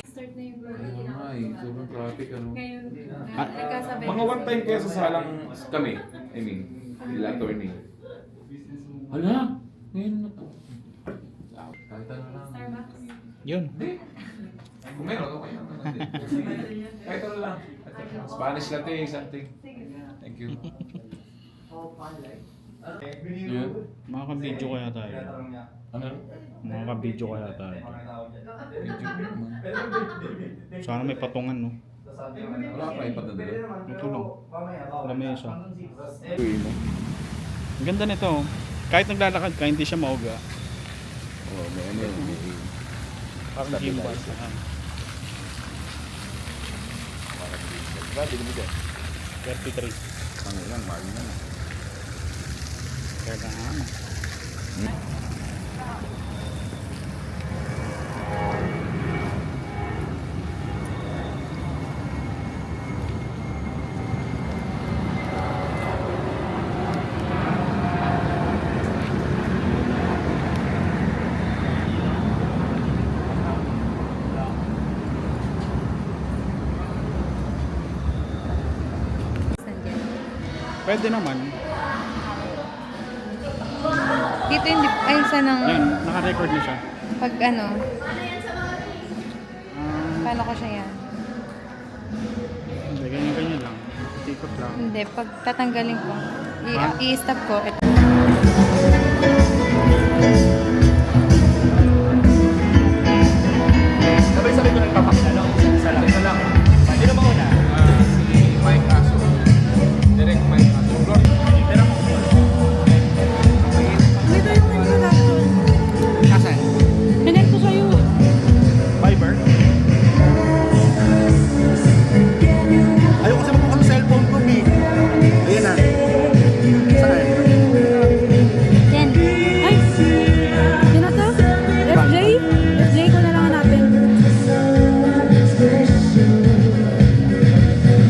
Start na yung sobrang traffic ano. ngayon. Ah, Nagkasabay. Mga one time kaya sa salang kami, I mean, nila attorney. Hala, ngayon na po. Kahit ano lang. Starbucks. Yun. Hindi. Kung meron, okay naman natin. Kahit ano lang. Spanish latte, something. Thank you. Yun. Makaka-video kaya tayo. Ano? Makaka-video kaya tayo. YouTube. Sana may patungan, no? Wala pa ipadadala. Ito lang. Lamesa. Ang ganda nito, oh. Kahit naglalakad ka, hindi siya mauga. Oo, may ano yun. Parang gimbal. Grabe naman dyan. 33. Ano yan, mahal na. Kaya na ano. Pwede naman. Dito hindi, ay sana Yan, naka-record na siya. pag ano, Ah, paano ko siya yan? hindi, ganyan-ganyan lang. Tikot lang. Hindi, pag tatanggalin ko, i-stop ko. Sabay-sabay ko nagpapakita, no? Isa lang. Isa lang. Pwede na mauna. Si Mike Aso. Direct Mike Aso. Tira mo. Dito yung introduction. Asan? Connect ko sa'yo. Viber? Ayaw kasi magbukas ng cellphone ko, B. Ayan na. Saan? Yan. Ay! Yan na to? FJ? FJ ko na lang hanapin.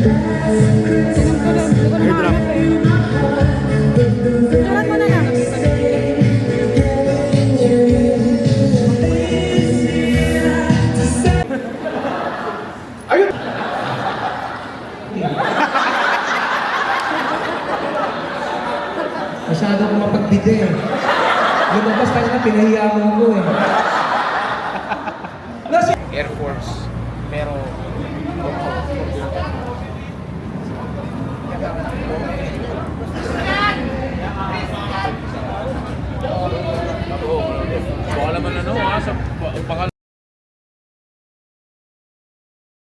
Sinong ko lang. Hindi ko na Airdrop. mahanap eh. Surat mo na lang. Masyado ko mapagbigay eh. Lumabas ka na, pinahiya mo ko eh. Air Force.